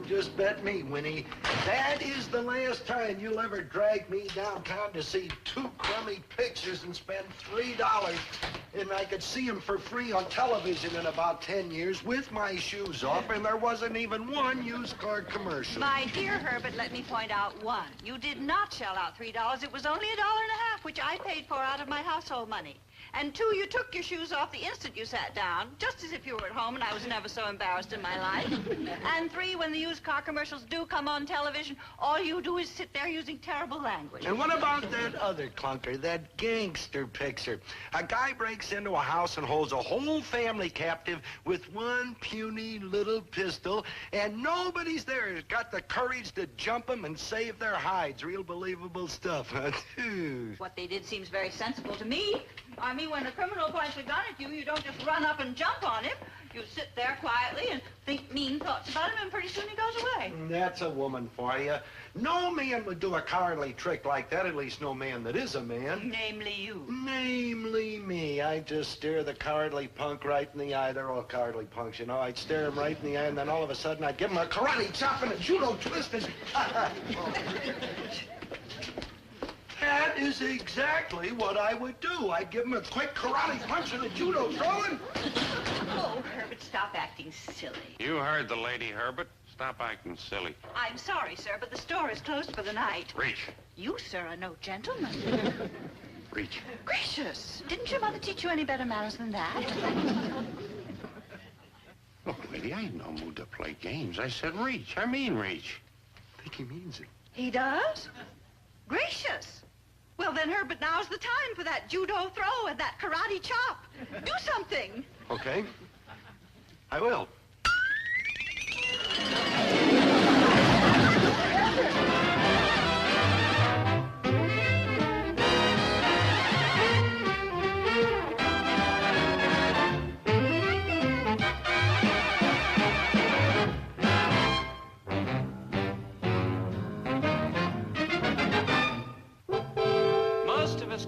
Just bet me, Winnie. That is the last time you'll ever drag me downtown to see 2 crummy pictures and spend $3. And I could see them for free on television in about 10 years with my shoes off, and there wasn't even one used car commercial. My dear Herbert, let me point out one. You did not shell out $3. It was only $1.50, which I paid for out of my household money. And 2, you took your shoes off the instant you sat down, just as if you were at home, and I was never so embarrassed in my life. And 3, when the used car commercials do come on television, all you do is sit there using terrible language. And what about that other clunker, that gangster picture? A guy breaks into a house and holds a whole family captive with one puny little pistol, and nobody's there who's got the courage to jump him and save their hides. Real believable stuff, huh? What they did seems very sensible to me. I mean, when a criminal points a gun at you, you don't just run up and jump on him. You sit there quietly and think mean thoughts about him, and pretty soon he goes away. That's a woman for you. No man would do a cowardly trick like that, at least no man that is a man. Namely you. Namely me. I'd just stare the cowardly punk right in the eye. They're all cowardly punks, you know. I'd stare him right in the eye, and then all of a sudden I'd give him a karate chop and a judo twist and... That is exactly what I would do. I'd give him a quick karate punch and a judo throw and... Oh, Herbert, stop acting silly. You heard the lady, Herbert. Stop acting silly. I'm sorry, sir, but the store is closed for the night. Reach. You, sir, are no gentleman. Reach. Gracious. Didn't your mother teach you any better manners than that? Look, lady, I ain't no mood to play games. I said reach. I mean reach. I think he means it. He does? Gracious. Well, then, Herbert, now's the time for that judo throw and that karate chop. Do something. Okay. I will.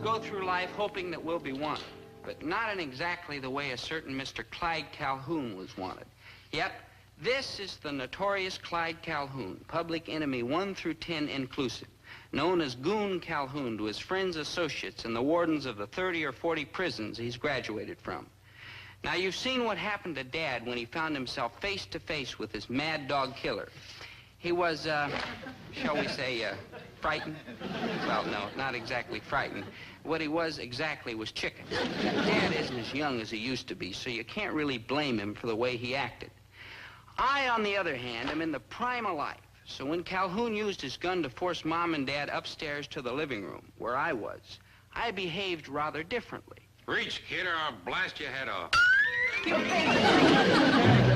Go through life hoping that we'll be wanted, but not in exactly the way a certain Mr. Clyde Calhoun was wanted. Yep, this is the notorious Clyde Calhoun, public enemy 1 through 10 inclusive, known as Goon Calhoun to his friends, associates, and the wardens of the 30 or 40 prisons he's graduated from. Now, you've seen what happened to Dad when he found himself face to face with this mad dog killer. He was, shall we say, frightened? Well, no, not exactly frightened. What he was exactly was chicken. Dad isn't as young as he used to be, so you can't really blame him for the way he acted. I, on the other hand, am in the prime of life. So when Calhoun used his gun to force Mom and Dad upstairs to the living room, where I was, I behaved rather differently. Reach, kid, or I'll blast your head off. You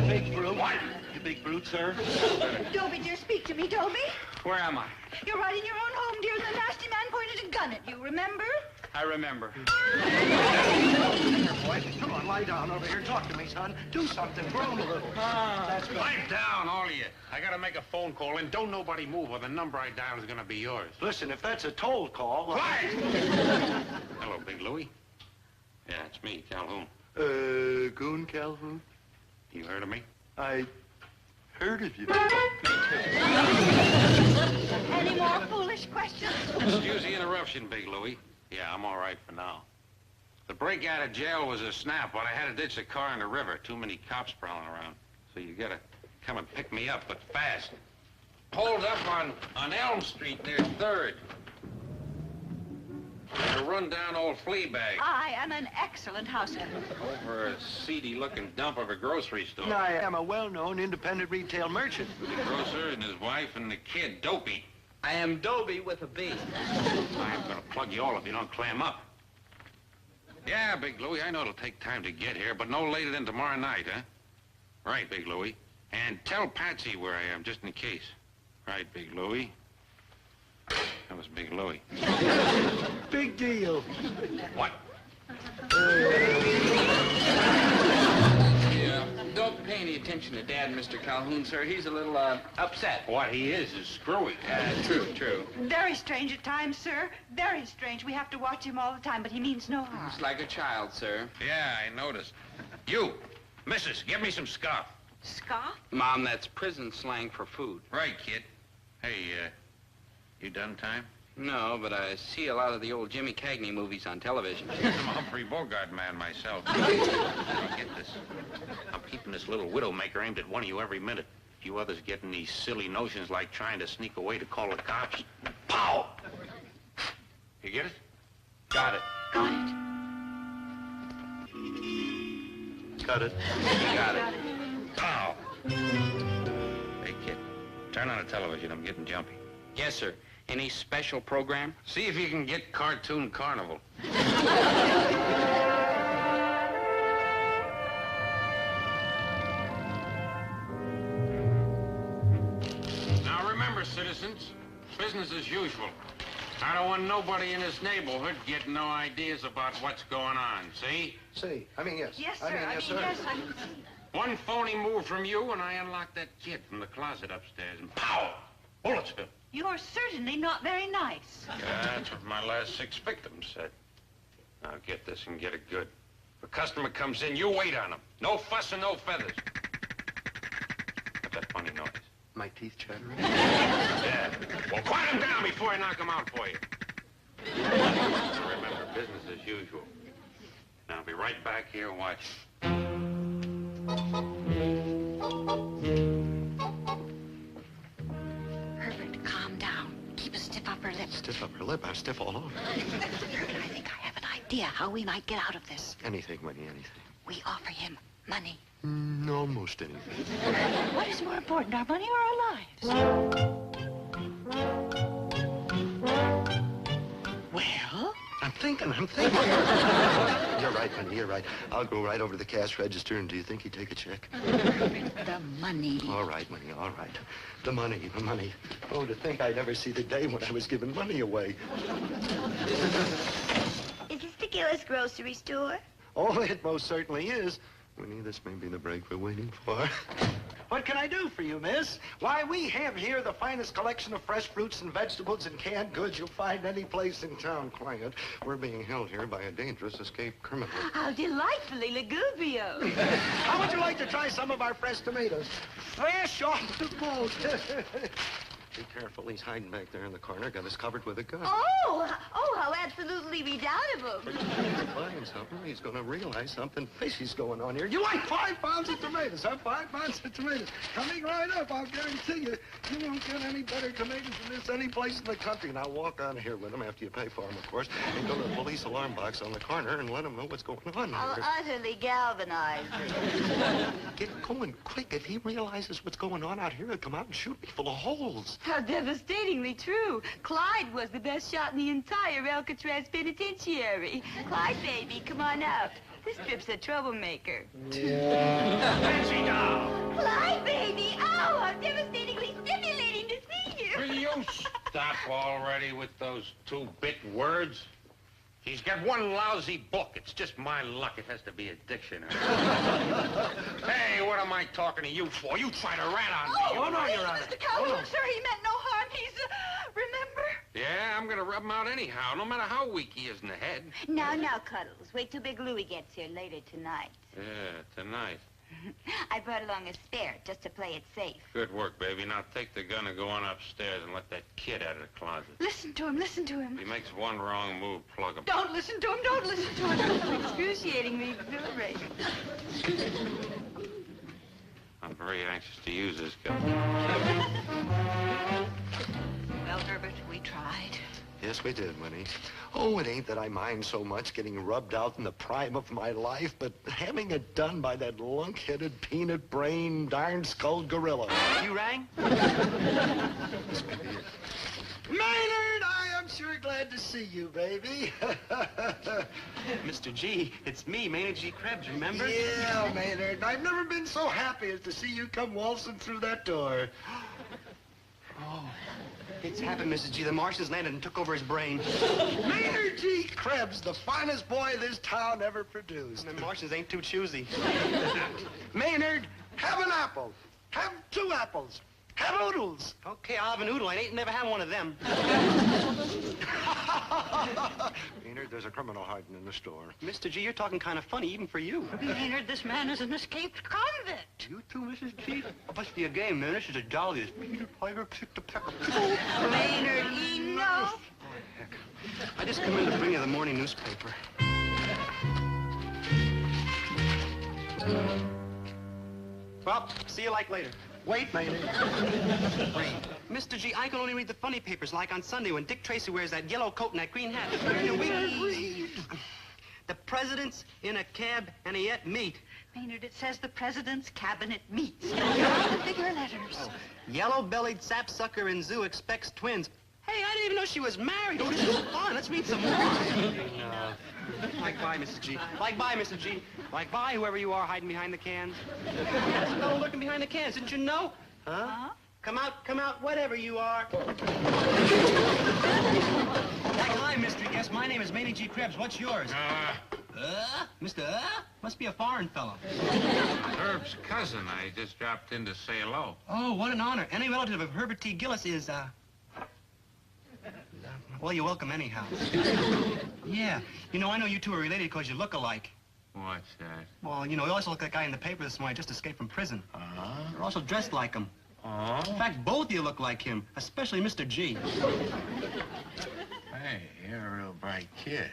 big brute. What? You big brute, sir. Dobie, dear, speak to me, Dobie. Where am I? You're right in your own home, dear, and the nasty man pointed a gun at you, remember? I remember. Here, boy. Come on, lie down over here. Talk to me, son. Do something. Groan a little. That's good. Pipe down, all of you. I gotta make a phone call, and don't nobody move, or the number I dial is gonna be yours. Listen, if that's a toll call... Quiet! Hello, Big Louie. Yeah, it's me, Calhoun. Goon Calhoun? You heard of me? I heard of you. Any more foolish questions? Excuse the interruption, Big Louie. Yeah, I'm all right for now. The break out of jail was a snap, but I had to ditch the car in the river. Too many cops prowling around. So you gotta come and pick me up, but fast. Hold up on Elm Street near 3rd. A run-down old flea bag. I am an excellent housekeeper. Over a seedy-looking dump of a grocery store. I am a well-known independent retail merchant. The grocer and his wife and the kid, Dobie. I am Dobie with a B. I'm gonna plug you all if you don't clam up. Yeah, Big Louie, I know it'll take time to get here, but no later than tomorrow night, huh? Right, Big Louie. And tell Patsy where I am, just in case. Right, Big Louie. That was Big Louie. Big deal. What? Don't pay any attention to Dad, Mr. Calhoun, sir. He's a little, upset. What he is screwy. True. Very strange at times, sir. Very strange. We have to watch him all the time, but he means no harm. He's like a child, sir. Yeah, I noticed. You, missus, give me some scuff. Scoff? Mom, that's prison slang for food. Right, kid. Hey, you done time? No, but I see a lot of the old Jimmy Cagney movies on television. I'm a Humphrey Bogart man myself. Now, get this. I'm keeping this little widowmaker aimed at one of you every minute. You others getting these silly notions like trying to sneak away to call the cops. Pow! You get it? Got it. Got it. Got it. You got it. Pow! Hey, kid, turn on the television. I'm getting jumpy. Yes, sir. Any special program? See if you can get Cartoon Carnival. Now remember, citizens, business as usual. I don't want nobody in this neighborhood getting no ideas about what's going on, see? See, I mean, yes. Yes, sir. Yes, sir. Yes, I... One phony move from you, and I unlock that kid from the closet upstairs, and pow! Bullets. You're certainly not very nice. That's what my last 6 victims said. Now get this and get it good. If a customer comes in, you wait on him. No fuss and no feathers. What's that funny noise? My teeth chattering. Yeah. Well, quiet him down before I knock him out for you. Remember, business as usual. Now, I'll be right back here and watch. Herbert, calm down. Keep a stiff upper lip. Stiff upper lip. I'm stiff all over. I think I have an idea how we might get out of this. Anything, Winnie, anything. We offer him money. Almost anything. What is more important, our money or our lives? Well? I'm thinking. You're right, Winnie, you're right. I'll go right over to the cash register, and do you think he'd take a check? The money. All right, Winnie, all right. The money. Oh, to think I'd ever see the day when I was giving money away. Is this the Gillis grocery store? Oh, it most certainly is. Winnie, this may be the break we're waiting for. What can I do for you, miss? Why, we have here the finest collection of fresh fruits and vegetables and canned goods you'll find any place in town. Quiet. We're being held here by a dangerous escaped criminal. How delightfully lugubrious. How would you like to try some of our fresh tomatoes? Fresh off the boat. Be careful. He's hiding back there in the corner. Got us covered with a gun. Oh, how absolutely redoubtable. He's buying something. He's going to realize something fishy's going on here. You like 5 pounds of tomatoes, huh? 5 pounds of tomatoes. Coming right up, I'll guarantee you. You won't get any better tomatoes than this any place in the country. Now walk on here with them after you pay for them, of course, and go to the police alarm box on the corner and let them know what's going on How here. utterly galvanized. Get going quick. If he realizes what's going on out here, he'll come out and shoot me full of holes. How devastatingly true. Clyde was the best shot in the entire Alcatraz penitentiary. Clyde, baby, come on out. This trip's a troublemaker. Fancy now! Clyde, baby! Oh, how devastatingly stimulating to see you. Will you stop already with those 2-bit words? He's got one lousy book. It's just my luck. It has to be a dictionary. Hey, what am I talking to you for? You try to rat on me. Oh, no, please, Your Honor. Mr. Calhoun, sir, he meant no harm. He's, remember? Yeah, I'm gonna rub him out anyhow, no matter how weak he is in the head. Now, Cuddles. Wait till Big Louie gets here later tonight. Yeah, tonight. I brought along a spare just to play it safe. Good work, baby. Now take the gun and go on upstairs and let that kid out of the closet. Listen to him, listen to him. If he makes one wrong move, plug him. Don't listen to him, don't listen to him. Excruciatingly exhilarating. I'm very anxious to use this gun. Well, Herbert, we tried. Yes, we did, Winnie. Oh, it ain't that I mind so much getting rubbed out in the prime of my life, but having it done by that lunk-headed, peanut-brain, darn-skulled gorilla. You rang? This may be it. Maynard, I am sure glad to see you, baby. Mr. G, it's me, Maynard G. Krebs, remember? Yeah, Maynard. I've never been so happy as to see you come waltzing through that door. Oh, it's happened, Mrs. G. The Martians landed and took over his brain. Maynard G. Krebs, the finest boy this town ever produced. The Martians ain't too choosy. Maynard, have an apple. Have 2 apples. Have oodles. Okay, I'll have an oodle. I ain't never had one of them. Maynard, there's a criminal hiding in the store. Mr. G, you're talking kind of funny, even for you. Maynard, this man is an escaped convict. You too, Mrs. G? Oh, must be a game, man. This is the jolliest. Peter Piper picked a peck of Maynard, enough. I just come in to bring you the morning newspaper. Well, see you like later. Wait, Maynard. Mr. G, I can only read the funny papers, like on Sunday when Dick Tracy wears that yellow coat and that green hat. Read. The president's in a cab and he ate meat. Maynard, it says the president's cabinet meets. The bigger letters. Yellow-bellied sapsucker in zoo expects twins. Hey, I didn't even know she was married. Oh, this is fun. Let's read some more. No. Like bye, Mrs. G. Like bye, Mrs. G. Like bye, whoever you are hiding behind the cans. That's a fellow lurking behind the cans. Didn't you know? Huh? Come out, whatever you are. Like hi, mystery guest. My name is Manny G. Krebs. What's yours? Mr. Must be a foreign fellow. Herb's cousin. I just dropped in to say hello. Oh, what an honor. Any relative of Herbert T. Gillis is, well, you're welcome anyhow. Yeah. You know, I know you two are related because you look alike. What's that? Well, you know, you also look like that guy in the paper this morning just escaped from prison. You're also dressed like him. In fact, both of you look like him, especially Mr. G. Hey, you're a real bright kid.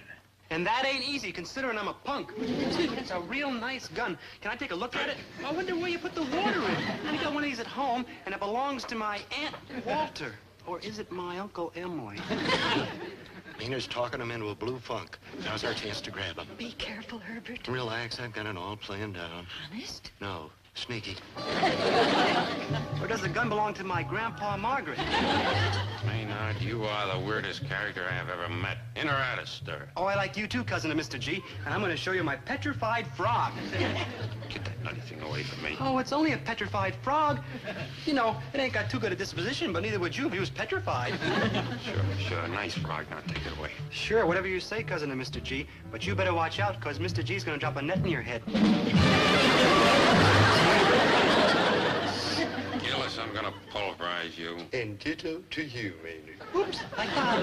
And that ain't easy, considering I'm a punk. It's a real nice gun. Can I take a look at it? I wonder where you put the water in. I got one of these at home, and it belongs to my Aunt Walter. Or is it my Uncle Emily? Maynard's talking him into a blue funk. Now's our chance to grab him. Be careful, Herbert. Relax, I've got it all planned out. Honest? No, sneaky. Or does the gun belong to my Grandpa Margaret? Maynard, you are the weirdest character I have ever met. In or out of stir? Oh, I like you too, cousin of Mr. G. And I'm going to show you my petrified frog. Get that nutty thing away from me. Oh, it's only a petrified frog. You know, it ain't got too good a disposition, but neither would you if he was petrified. Sure. Nice frog. Now take it away. Sure, whatever you say, cousin of Mr. G. But you better watch out, because Mr. G's going to drop a net in your head. Gillis, I'm gonna pulverize you. And ditto to you, Maynard. Oops, I got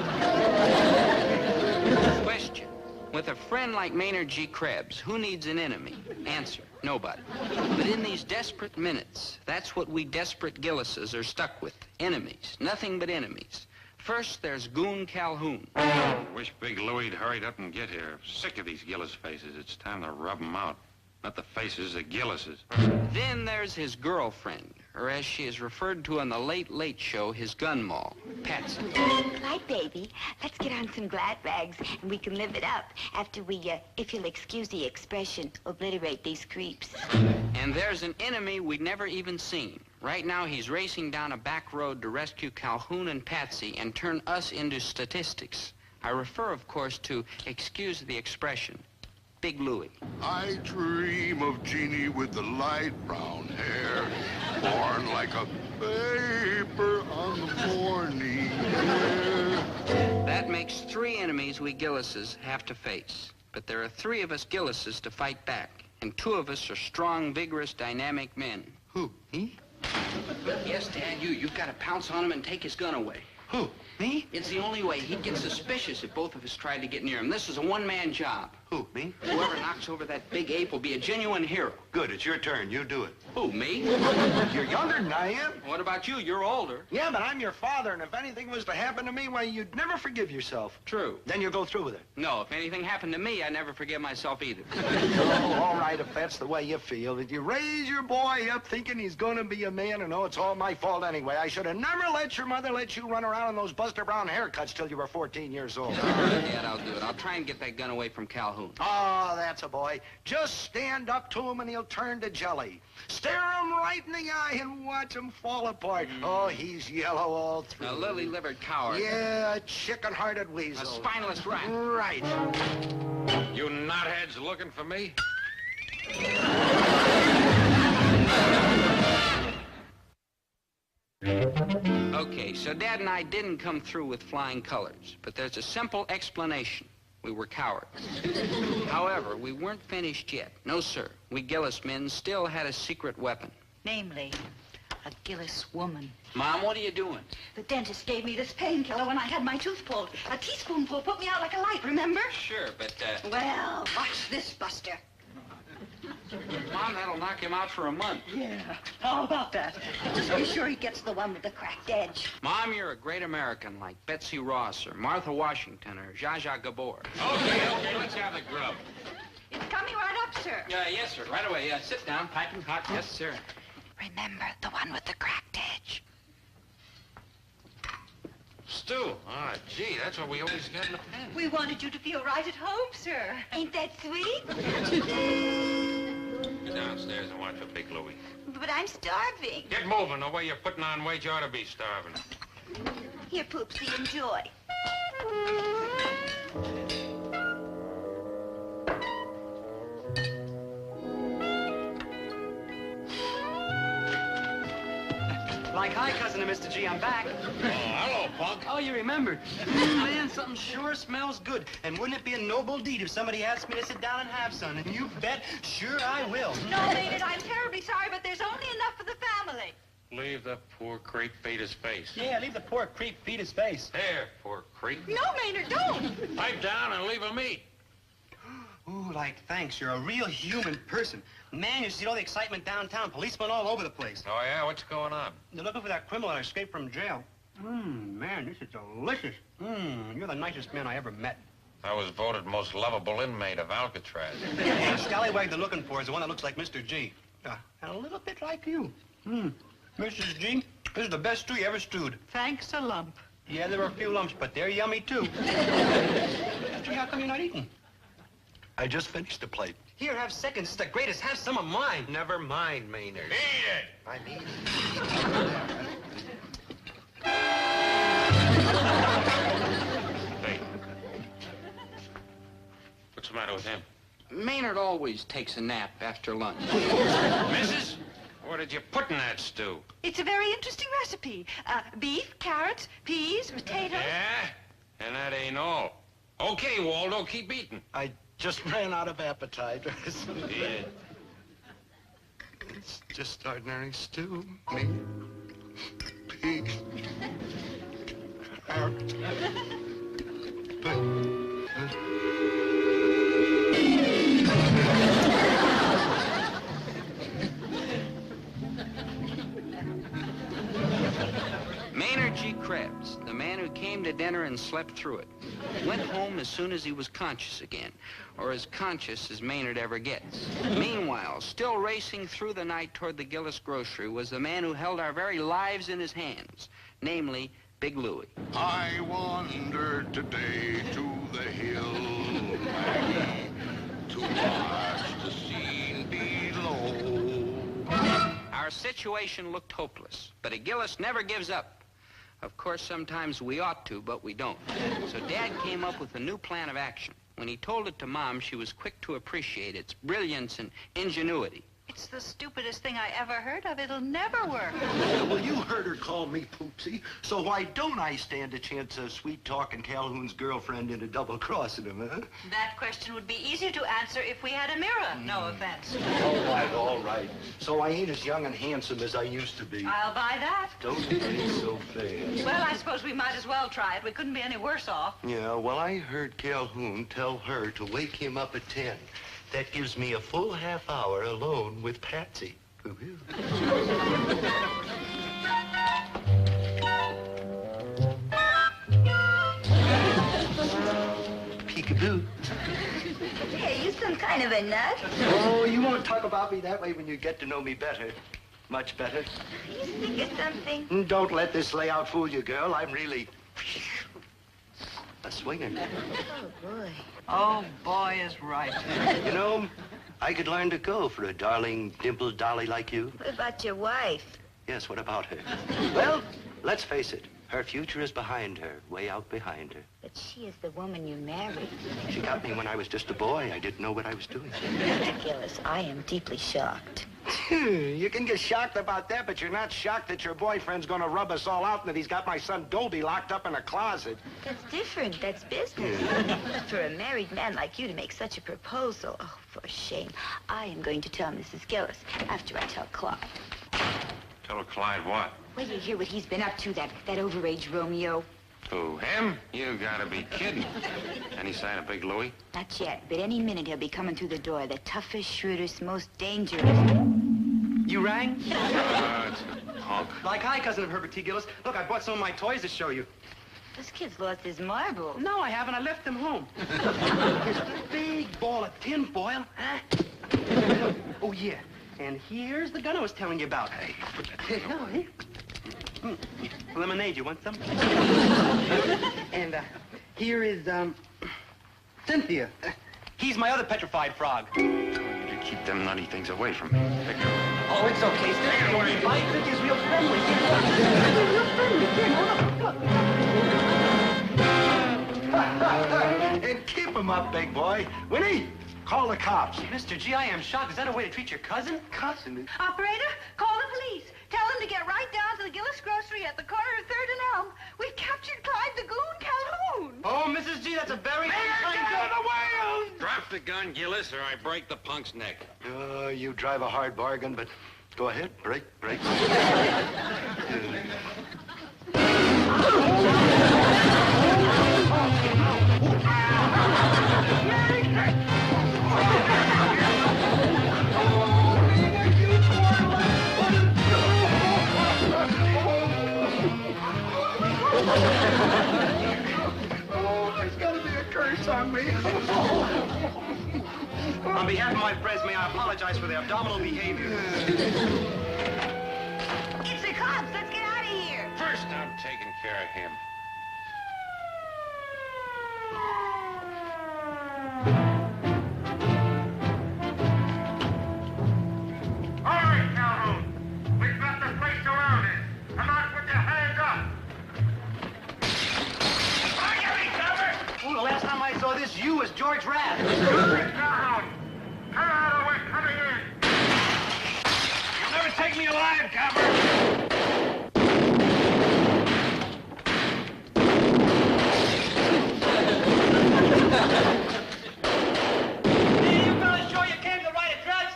it. Question. With a friend like Maynard G. Krebs, who needs an enemy? Answer, nobody. But in these desperate minutes, that's what we desperate Gillises are stuck with. Enemies. Nothing but enemies. First, there's Goon Calhoun. Wish Big Louie'd hurried up and get here. Sick of these Gillis faces. It's time to rub them out. Not the faces, the Gillises. Then there's his girlfriend, or as she is referred to on the Late Late Show, his gun moll, Patsy. Clyde, baby, let's get on some glad rags and we can live it up after we, if you'll excuse the expression, obliterate these creeps. And there's an enemy we'd never even seen. Right now, he's racing down a back road to rescue Calhoun and Patsy and turn us into statistics. I refer, of course, to, excuse the expression, Big Louie. I dream of Jeannie with the light brown hair, born like a vapor on the morning air. That makes 3 enemies we Gillises have to face. But there are 3 of us Gillises to fight back, and 2 of us are strong, vigorous, dynamic men. Who, me? Yes, Dad, you've got to pounce on him and take his gun away. Who, me? It's the only way. He'd get suspicious if both of us tried to get near him. This is a one-man job. Who, me? Whoever knocks over that big ape will be a genuine hero. Good, it's your turn. You do it. Who, me? You're younger than I am. What about you? You're older. Yeah, but I'm your father, and if anything was to happen to me, why, you'd never forgive yourself. True. Then you'll go through with it. No, if anything happened to me, I'd never forgive myself either. Oh, all right, if that's the way you feel. That you raise your boy up thinking he's going to be a man, and oh, it's all my fault anyway. I should have never let your mother let you run around in those Buster Brown haircuts till you were 14 years old. All right, Dad, I'll do it. I'll try and get that gun away from Calhoun. Oh, that's a boy. Just stand up to him and he'll turn to jelly. Stare him right in the eye and watch him fall apart. Oh, he's yellow all through. A lily-livered coward. Yeah, a chicken-hearted A weasel. spineless rat. Right. You knotheads looking for me? Okay, so Dad and I didn't come through with flying colors, but there's a simple explanation. We were cowards. However, we weren't finished yet. No, sir. We Gillis men still had a secret weapon. Namely? A Gillis woman. Mom, what are you doing? The dentist gave me this painkiller when I had my tooth pulled. A teaspoonful put me out like a light, remember? Sure, but, Well, watch this, Buster. Mom, that'll knock him out for a month. Yeah, how about that? Just be sure he gets the one with the cracked edge. Mom, you're a great American like Betsy Ross or Martha Washington or Zsa Zsa Gabor. Okay, let's have the grub. It's coming right up, sir. Yes, sir. Right away. Sit down. Piping hot. Yes, sir. Remember, the one with the cracked edge. Stew. Ah, gee, that's what we always get in the pen. We wanted you to feel right at home, sir. Ain't that sweet? Get downstairs and watch for Big Louie. But I'm starving. Get moving. The way you're putting on weight, you ought to be starving. Here, Poopsie, enjoy. Like, hi, cousin to Mr. G, I'm back. Oh, hello, punk. Oh, you remembered. Man, something sure smells good. And wouldn't it be a noble deed if somebody asked me to sit down and have some? And you bet, sure I will. No, Maynard, I'm terribly sorry, but there's only enough for the family. Leave the poor creep beat his face. Yeah, leave the poor creep beat his face. There, poor creep. No, Maynard, don't. Pipe down and leave him eat. Ooh, like, thanks. You're a real human person. Man, you see all the excitement downtown. Policemen all over the place. Oh, yeah? What's going on? They're looking for that criminal that escaped from jail. Man, this is delicious. You're the nicest man I ever met. I was voted most lovable inmate of Alcatraz. The scallywag they're looking for is the one that looks like Mr. G. And a little bit like you. Mrs. G, this is the best stew you ever stewed. Thanks a lump. Yeah, there are a few lumps, but they're yummy, too. Gee, how come you're not eating? I just finished the plate. Here, have seconds. It's the greatest. Have some of mine. Never mind, Maynard. Eat it! I mean Hey. What's the matter with him? Maynard always takes a nap after lunch. Mrs., what did you put in that stew? It's a very interesting recipe. Beef, carrots, peas, potatoes. Yeah? And that ain't all. Okay, Waldo, keep eating. I just ran out of appetizers. Yeah. It's just ordinary stew. Meat, pig, carrot. Maynard G. Krebs, the man who came to dinner and slept through it, went home as soon as he was conscious again, or as conscious as Maynard ever gets. Meanwhile, still racing through the night toward the Gillis grocery was the man who held our very lives in his hands, namely Big Louie. I wandered today to the hill valley to watch the scene below. Our situation looked hopeless, but a Gillis never gives up. Of course, sometimes we ought to, but we don't. So Dad came up with a new plan of action. When he told it to Mom, she was quick to appreciate its brilliance and ingenuity. It's the stupidest thing I ever heard of. It'll never work. Well, you heard her call me Poopsie, so why don't I stand a chance of sweet-talking Calhoun's girlfriend into double-crossing him, huh? That question would be easier to answer if we had a mirror. No offense. All right. So I ain't as young and handsome as I used to be. I'll buy that. Don't be so fast. Well, I suppose we might as well try it. We couldn't be any worse off. Yeah, well, I heard Calhoun tell her to wake him up at 10. That gives me a full half hour alone with Patsy. Peekaboo. Hey, you some kind of a nut? Oh, you won't talk about me that way when you get to know me better. Much better. You sick of something? Don't let this layout fool you, girl. I'm really a swinger. Oh, boy. Oh, boy is right. You know, I could learn to go for a darling, dimpled dolly like you. What about your wife? Yes, what about her? Well, let's face it. Her future is behind her, way out behind her. But she is the woman you married. She got me when I was just a boy. I didn't know what I was doing. Mr. Gillis, I am deeply shocked. You can get shocked about that, but you're not shocked that your boyfriend's gonna rub us all out and that he's got my son Dobie locked up in a closet. That's different. That's business. But for a married man like you to make such a proposal, oh, for shame. I am going to tell Mrs. Gillis after I tell Clyde. Tell Clyde what? Wait till you hear what he's been up to, that overage Romeo. Who, him? You gotta be kidding. Any sign of Big Louie? Not yet, but any minute he'll be coming through the door. The toughest, shrewdest, most dangerous. You rang? It's a punk. Like, hi, cousin of Herbert T. Gillis. Look, I brought some of my toys to show you. This kid's lost his marbles. No, I haven't. I left them home. Here's a big ball of tinfoil. Huh? Oh, yeah. And here's the gun I was telling you about. Hey, put that here. Lemonade, you want some? And here is, Cynthia. He's my other petrified frog. You keep them nutty things away from me. Victor. Oh, it's okay. Stay away. Cynthia's real friendly. And keep him up, big boy. Winnie, call the cops. Mr. G, I am shocked. Is that a way to treat your cousin? Cousin? Operator, call the police. Tell them to get right down to the Gillis grocery at the corner of 3rd and Elm. We've captured Clyde the Goon Calhoun. Oh, Mrs. G, that's a very... Drop the gun, Gillis, or I break the punk's neck. You drive a hard bargain, but go ahead. Break. There's got to be a curse on me. On behalf of my friends, may I apologize for their abdominal behavior. It's the cops. Let's get out of here. First, I'm taking care of him. All right, Calhoun. We've got the place surrounded. Come on, put your hands up. Oh, the last time I saw this, you was George Rath. Calhoun, come out of the way, coming in. You'll never take me alive, copper. Hey, you fellas sure you came to the right address?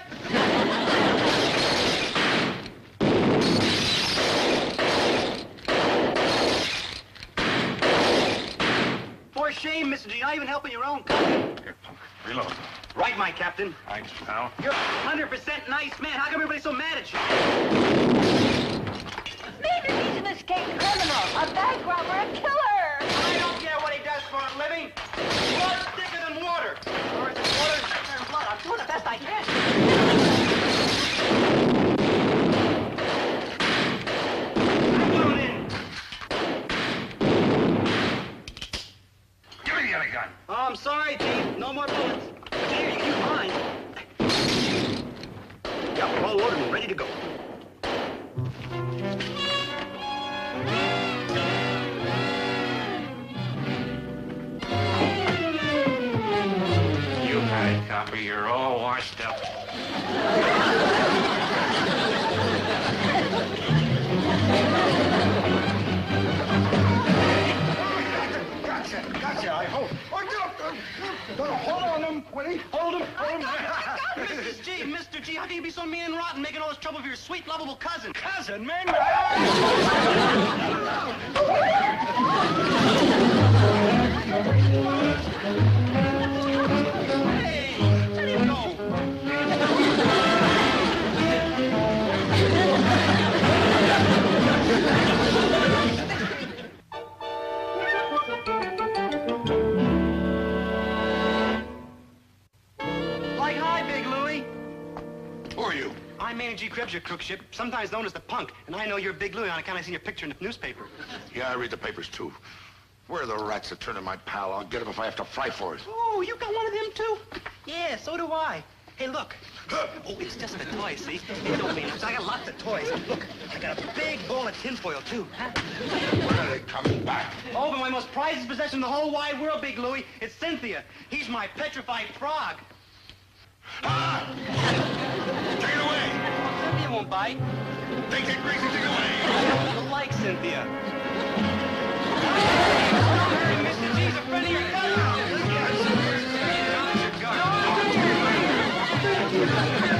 For shame, Mr. G. Not even helping your own cousin. Here, punk. Reload. Right, my captain. Thanks, pal. You're a 100% nice man. How come everybody's so mad at you? Maybe he's an escaped criminal, a bank robber, a killer. I don't care what he does for a living. Blood's thicker than water. Or is it water thicker than blood? I'm doing the best I can. I'm going in. Give me the other gun. Oh, I'm sorry, Chief. No more bullets. Here, you keep mine. Yep, all loaded and ready to go. You had it, copper. You're all washed up. Gotcha, I hope. Hold on him, Winnie. Hold him. Mrs. G, Mr. G, how can you be so mean and rotten making all this trouble for your sweet, lovable cousin? Cousin, man. Hey, let him go. Like, hi, Big Louie. Who are you? I'm Manny G. Krebs, your crook ship, sometimes known as the Punk, and I know you're Big Louie on account I seen your picture in the newspaper. Yeah, I read the papers, too. Where are the rats that turned in my pal? I'll get him if I have to fight for it. Oh, you got one of them, too? Yeah, so do I. Hey, look. Oh, it's just a toy, see? It don't mean much. I got lots of toys. Look, I got a big ball of tinfoil, too. Huh? When are they coming back? Oh, but my most prized possession in the whole wide world, Big Louie, it's Cynthia. He's my petrified frog. Ah! Take it away! Cynthia won't bite. Take that crazy thing away! You'll like Cynthia. Mr. G's a friend of your cousin. Drop your gun.